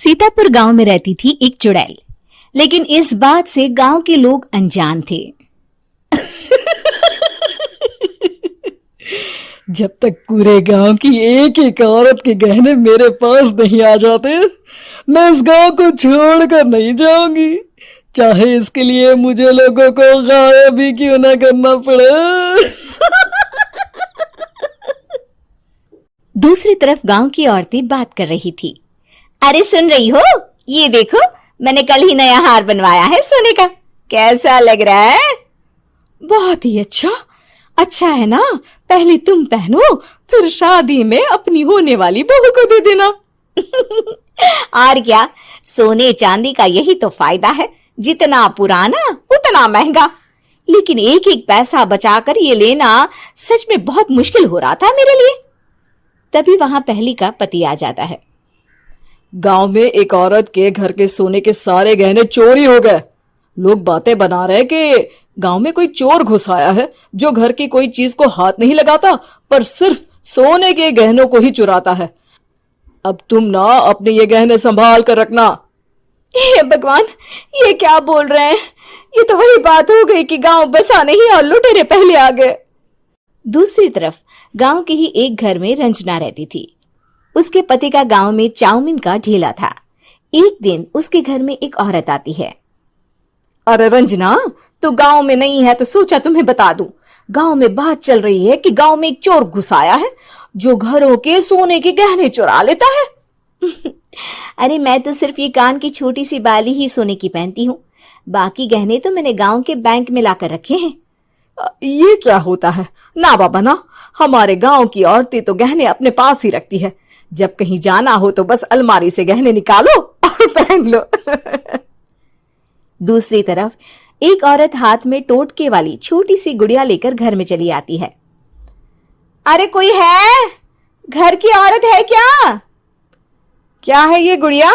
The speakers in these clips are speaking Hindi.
सीतापुर गांव में रहती थी एक चुड़ैल, लेकिन इस बात से गांव के लोग अनजान थे। जब तक पूरे गांव की एक एक औरत के गहने मेरे पास नहीं आ जाते, मैं इस गांव को छोड़कर नहीं जाऊंगी, चाहे इसके लिए मुझे लोगों को गायब भी क्यों ना करना पड़े। दूसरी तरफ गांव की औरतें बात कर रही थी। अरे सुन रही हो, ये देखो, मैंने कल ही नया हार बनवाया है सोने का, कैसा लग रहा है? बहुत ही अच्छा। अच्छा है ना, पहले तुम पहनो, फिर शादी में अपनी होने वाली बहू को दे देना। और क्या, सोने चांदी का यही तो फायदा है, जितना पुराना उतना महंगा। लेकिन एक एक पैसा बचाकर ये लेना सच में बहुत मुश्किल हो रहा था मेरे लिए। तभी वहां पहली का पति आ जाता है। गांव में एक औरत के घर के सोने के सारे गहने चोरी हो गए। लोग बातें बना रहे कि गांव में कोई चोर घुस आया है जो घर की कोई चीज को हाथ नहीं लगाता, पर सिर्फ सोने के गहनों को ही चुराता है। अब तुम ना अपने ये गहने संभाल कर रखना। हे भगवान, ये क्या बोल रहे हैं? ये तो वही बात हो गई कि गांव बसा नहीं और लुटेरे पहले आ गए। दूसरी तरफ गांव के ही एक घर में रंजना रहती थी। उसके पति का गांव में चाउमीन का ठेला था। एक दिन उसके घर में एक औरत आती है। अरे रंजना, तू गांव में नहीं है तो सोचा तुम्हें बता दूं। गांव में बात चल रही है कि गांव में एक चोर घुस आया है जो घरों के सोने के गहने चुरा लेता है। अरे मैं तो सिर्फ ये कान की छोटी सी बाली ही सोने की पहनती हूँ, बाकी गहने तो मैंने गांव के बैंक में लाकर रखे हैं। ये क्या होता है? ना बाबा ना, हमारे गांव की औरतें तो गहने अपने पास ही रखती है। जब कहीं जाना हो तो बस अलमारी से गहने निकालो और पहन लो। दूसरी तरफ एक औरत हाथ में टोटके वाली छोटी सी गुड़िया लेकर घर में चली आती है। अरे कोई है? घर की औरत है क्या? क्या है ये गुड़िया?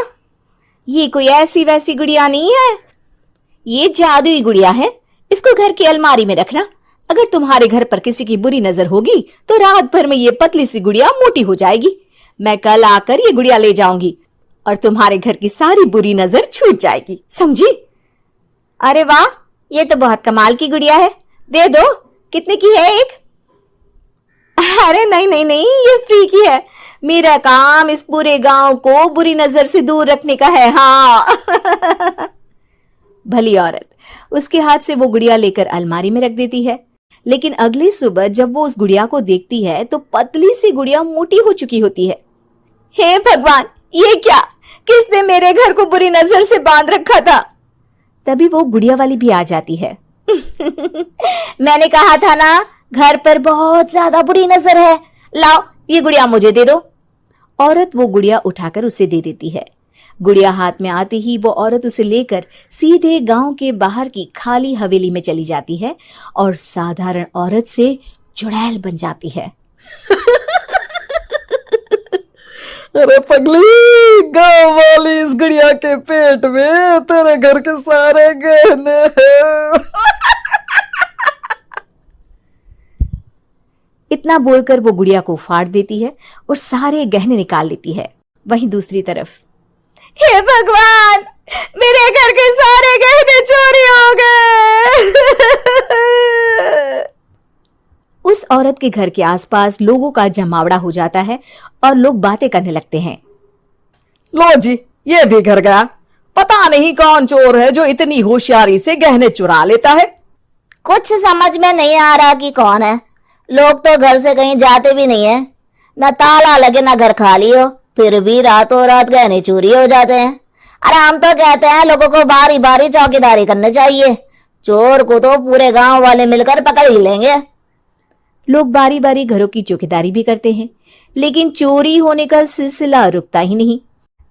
ये कोई ऐसी वैसी गुड़िया नहीं है, ये जादुई गुड़िया है। इसको घर की अलमारी में रखना। अगर तुम्हारे घर पर किसी की बुरी नजर होगी तो रात भर में ये पतली सी गुड़िया मोटी हो जाएगी। मैं कल आकर ये गुड़िया ले जाऊंगी और तुम्हारे घर की सारी बुरी नजर छूट जाएगी, समझी? अरे वाह, ये तो बहुत कमाल की गुड़िया है, दे दो। कितने की है एक? अरे नहीं नहीं नहीं, ये फ्री की है। मेरा काम इस पूरे गांव को बुरी नजर से दूर रखने का है। हाँ। भली औरत उसके हाथ से वो गुड़िया लेकर अलमारी में रख देती है। लेकिन अगली सुबह जब वो उस गुड़िया को देखती है तो पतली सी गुड़िया मोटी हो चुकी होती है। हे भगवान, ये क्या? किसने मेरे घर को बुरी नजर से बांध रखा था? तभी वो गुड़िया वाली भी आ जाती है। मैंने कहा था ना, घर पर बहुत ज्यादा बुरी नजर है। लाओ, ये गुड़िया मुझे दे दो। औरत वो गुड़िया उठाकर उसे दे देती है। गुड़िया हाथ में आते ही वो औरत उसे लेकर सीधे गांव के बाहर की खाली हवेली में चली जाती है और साधारण औरत से चुड़ैल बन जाती है। अरे पगली, गांव वाली इस गुड़िया के पेट में तेरे घर के सारे गहने हैं। इतना बोलकर वो गुड़िया को फाड़ देती है और सारे गहने निकाल लेती है। वहीं दूसरी तरफ, हे भगवान, मेरे घर के सारे गहने चोरी हो गए। उस औरत के घर के आसपास लोगों का जमावड़ा हो जाता है और लोग बातें करने लगते हैं। लो जी, ये भी घर गया। पता नहीं कौन चोर है जो इतनी होशियारी से गहने चुरा लेता है। कुछ समझ में नहीं आ रहा कि कौन है। लोग तो घर से कहीं जाते भी नहीं है, न ताला लगे न घर खाली हो, फिर भी रातों रात गहने चोरी हो जाते हैं। अरे हम तो कहते हैं लोगों को बारी बारी चौकीदारी करनी चाहिए, चोर को तो पूरे गांव वाले मिलकर पकड़ ही लेंगे। लोग बारी बारी घरों की चौकीदारी भी करते हैं, लेकिन चोरी होने का सिलसिला रुकता ही नहीं।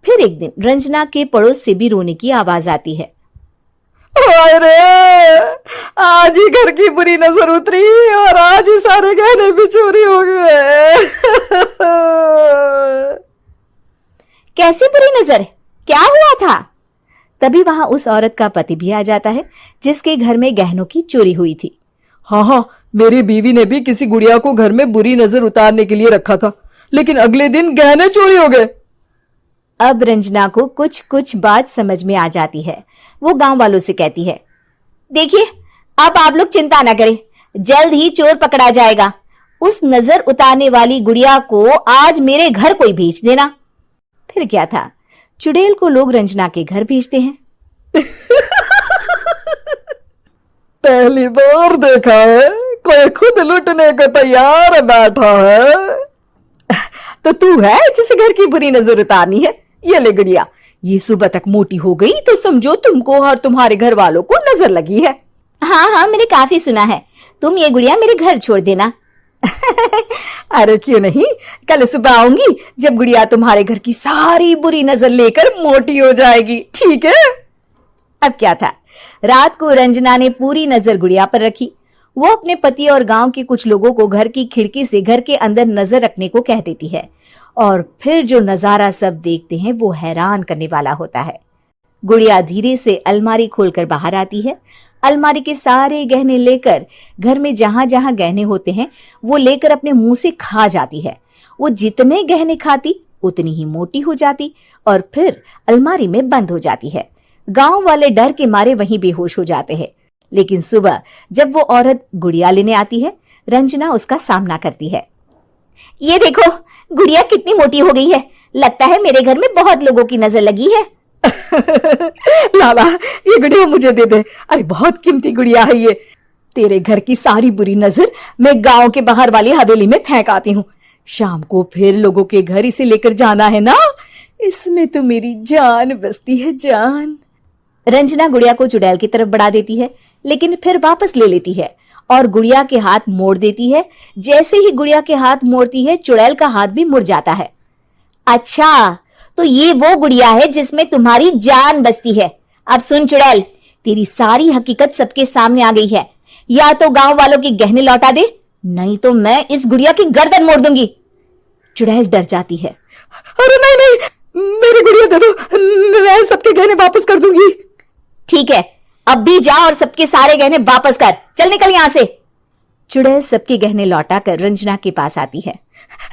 फिर एक दिन रंजना के पड़ोस से भी रोने की आवाज आती है। अरे आज ही घर की बुरी नजर उतरी और आज ही सारे गहने भी चोरी हो गए। कैसी बुरी नजर? क्या हुआ था? तभी वहां उस औरत का पति भी आ जाता है जिसके घर में गहनों की चोरी हुई थी। हाँ, मेरी बीवी ने भी किसी गुड़िया को घर में बुरी नजर उतारने के लिए रखा था, लेकिन अगले दिन गहने चोरी हो गए। अब रंजना को कुछ कुछ बात समझ में आ जाती है। वो गांव वालों से कहती है, देखिए अब आप लोग चिंता ना करें, जल्द ही चोर पकड़ा जाएगा। उस नजर उतारने वाली गुड़िया को आज मेरे घर कोई भेज देना। फिर क्या था, चुड़ैल को लोग रंजना के घर भेजते हैं। पहली बार देखा है कोई खुद लुटने को तैयार बैठा है। तो तू है जिसे घर की बुरी नजर उतारनी है? ये ले गुड़िया, ये सुबह तक मोटी हो गई तो समझो तुमको और तुम्हारे घर वालों को नजर लगी है। हाँ हाँ, मैंने काफी सुना है। तुम ये गुड़िया मेरे घर छोड़ देना। अरे क्यों नहीं, कल सुबह आऊंगी जब गुड़िया तुम्हारे घर की सारी बुरी नजर लेकर मोटी हो जाएगी, ठीक है? अब क्या था, रात को रंजना ने पूरी नजर गुड़िया पर रखी। वो अपने पति और गांव के कुछ लोगों को घर की खिड़की से घर के अंदर नजर रखने को कह देती है, और फिर जो नजारा सब देखते हैं वो हैरान करने वाला होता है। गुड़िया धीरे से अलमारी खोलकर बाहर आती है। अलमारी के सारे गहने लेकर घर में जहां जहां गहने होते हैं वो लेकर अपने मुंह से खा जाती है। वो जितने गहने खाती उतनी ही मोटी हो जाती और फिर अलमारी में बंद हो जाती है। गांव वाले डर के मारे वहीं बेहोश हो जाते हैं। लेकिन सुबह जब वो औरत गुड़िया लेने आती है, रंजना उसका सामना करती है। ये देखो, गुड़िया कितनी मोटी हो गई है। लगता है मेरे घर में बहुत लोगों की नजर लगी है। लाला, ये गुड़िया मुझे दे दे। अरे बहुत कीमती गुड़िया है ये। तेरे घर की सारी बुरी नजर मैं गांव के बाहर वाली हवेली में फेंक आती हूँ। शाम को फिर लोगों के घर इसे लेकर जाना है ना। इसमें तो मेरी जान बसती है, जान। रंजना गुड़िया को चुड़ैल की तरफ बढ़ा देती है, लेकिन फिर वापस ले लेती है और गुड़िया के हाथ मोड़ देती है। जैसे ही गुड़िया के हाथ मोड़ती है, चुड़ैल का हाथ भी मुड़ जाता है। अच्छा, तो ये वो गुड़िया है जिसमें तुम्हारी जान बसती है। अब सुन चुड़ैल, तेरी सारी हकीकत सबके सामने आ गई है। या तो गांव वालों के गहने लौटा दे, नहीं तो मैं इस गुड़िया की गर्दन मोड़ दूंगी। चुड़ैल डर जाती है। अरे नहीं नहीं, मेरी गुड़िया दे दो, मैं सबके गहने वापस कर दूंगी। ठीक है, अब भी जा और सबके सारे गहने वापस कर। चल निकल यहां से। चुड़ैल सबके गहने लौटाकर रंजना के पास आती है।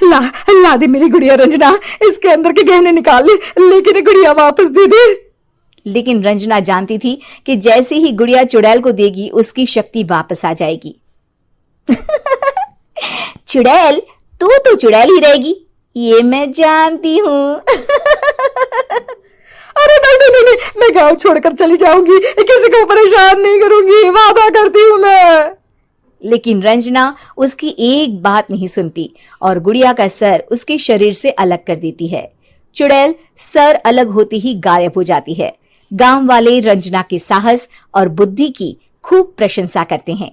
ला दे मेरी गुड़िया रंजना, इसके अंदर के गहने निकाल ले, लेकिन गुड़िया वापस दे दे। लेकिन रंजना जानती थी कि जैसे ही गुड़िया चुड़ैल को देगी उसकी शक्ति वापस आ जाएगी। चुड़ैल, तू तो चुड़ैल ही रहेगी, ये मैं जानती हूँ। अरे नहीं नहीं नहीं, मैं गांव छोड़कर चली जाऊंगी, किसी को परेशान नहीं करूंगी, वादा करती हूँ मैं। लेकिन रंजना उसकी एक बात नहीं सुनती और गुड़िया का सर उसके शरीर से अलग कर देती है। चुड़ैल सर अलग होती ही गायब हो जाती है। गांव वाले रंजना के साहस और बुद्धि की खूब प्रशंसा करते हैं।